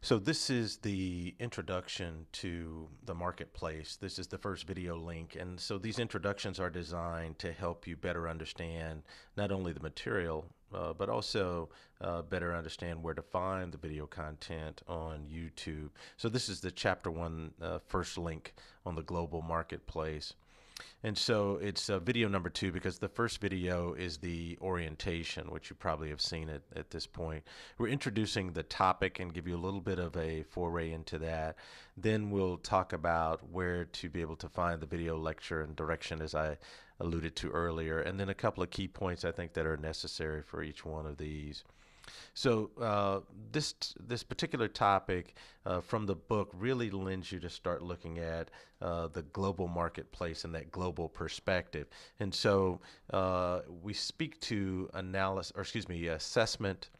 So this is the introduction to the marketplace. This is the first video link. And so these introductions are designed to help you better understand not only the material, but also better understand where to find the video content on YouTube. So this is the chapter one first link on the global marketplace. And so it's video number 2 because the first video is the orientation, which you probably have seen it at this point. We're introducing the topic and give you a little bit of a foray into that. Then we'll talk about where to be able to find the video lecture and direction, as I alluded to earlier, and then a couple of key points I think that are necessary for each one of these. So this particular topic from the book really lends you to start looking at the global marketplace and that global perspective. And so we speak to assessment,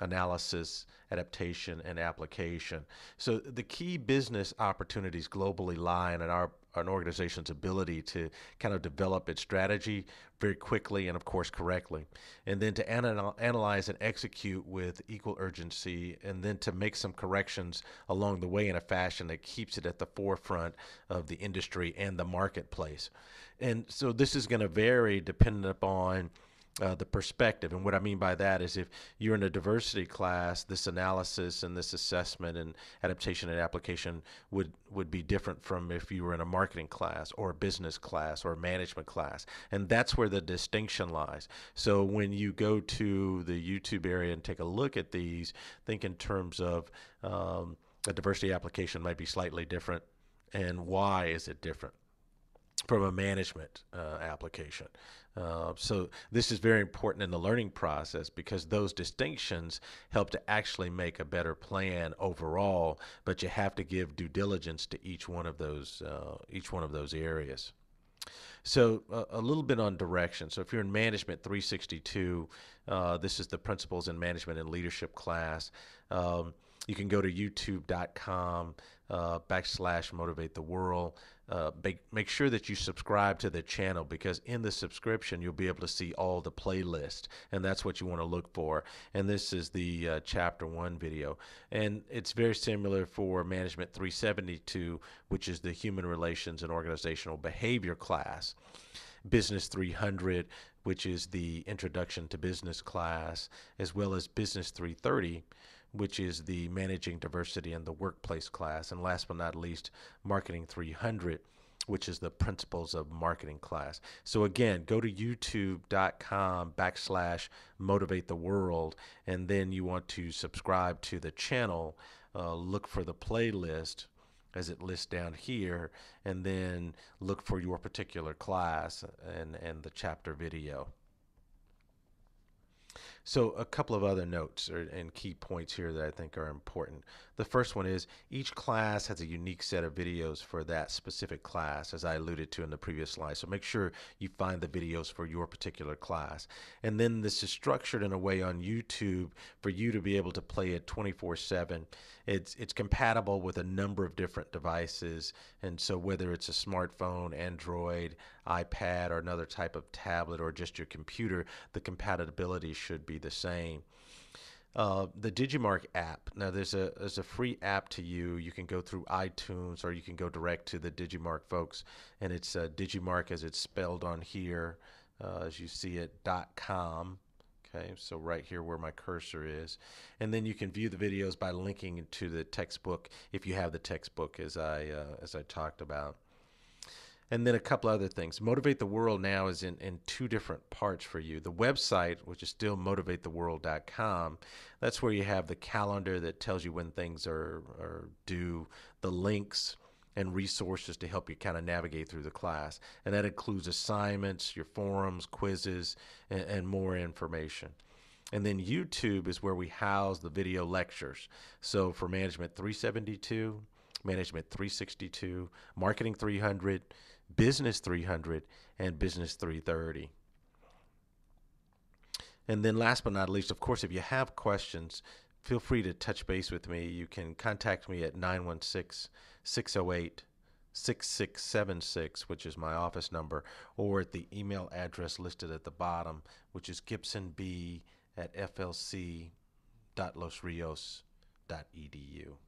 analysis, adaptation, and application. So the key business opportunities globally lie in an organization's ability to kind of develop its strategy very quickly and of course correctly, and then to analyze and execute with equal urgency, and then to make some corrections along the way in a fashion that keeps it at the forefront of the industry and the marketplace. And so this is going to vary depending upon the perspective. And what I mean by that is if you're in a diversity class, this analysis and this assessment and adaptation and application would be different from if you were in a marketing class or a business class or a management class. And that's where the distinction lies. So when you go to the YouTube area and take a look at these, think in terms of a diversity application might be slightly different. And why is it different from a management application? So this is very important in the learning process because those distinctions help to actually make a better plan overall, but you have to give due diligence to each one of those areas. So a little bit on direction. So if you're in Management 362, this is the Principles in Management and Leadership class. You can go to youtube.com /motivate the world. Make sure that you subscribe to the channel, because in the subscription you'll be able to see all the playlists, and that's what you want to look for. And this is the chapter 1 video, and it's very similar for Management 372, which is the Human Relations and Organizational Behavior class. Business 300, which is the Introduction to Business class, as well as Business 330, which is the Managing Diversity in the Workplace class, and last but not least, Marketing 300, which is the Principles of Marketing class. So again, go to youtube.com /motivate the world, and then you want to subscribe to the channel, look for the playlist as it lists down here, and then look for your particular class and the chapter video. So a couple of other notes and key points here that I think are important. The first one is each class has a unique set of videos for that specific class, as I alluded to in the previous slide. So make sure you find the videos for your particular class. And then this is structured in a way on YouTube for you to be able to play it 24/7. It's compatible with a number of different devices, and so whether it's a smartphone, Android, iPad, or another type of tablet, or just your computer, the compatibility should be the same. The Digimark app. Now there's a free app to you. You can go through iTunes or you can go direct to the Digimark folks, and it's Digimark as it's spelled on here, as you see it, .com. Okay, so right here where my cursor is, and then you can view the videos by linking to the textbook if you have the textbook, as I talked about. And then a couple other things. Motivate the World now is in 2 different parts for you. The website, which is still motivatetheworld.com, that's where you have the calendar that tells you when things are due, the links and resources to help you kind of navigate through the class. And that includes assignments, your forums, quizzes, and more information. And then YouTube is where we house the video lectures. So for Management 372, Management 362, Marketing 300, Business 300, and Business 330. And then last but not least, of course, if you have questions, feel free to touch base with me. You can contact me at 916-608-6676, which is my office number, or at the email address listed at the bottom, which is gibsonb@flc.losrios.edu.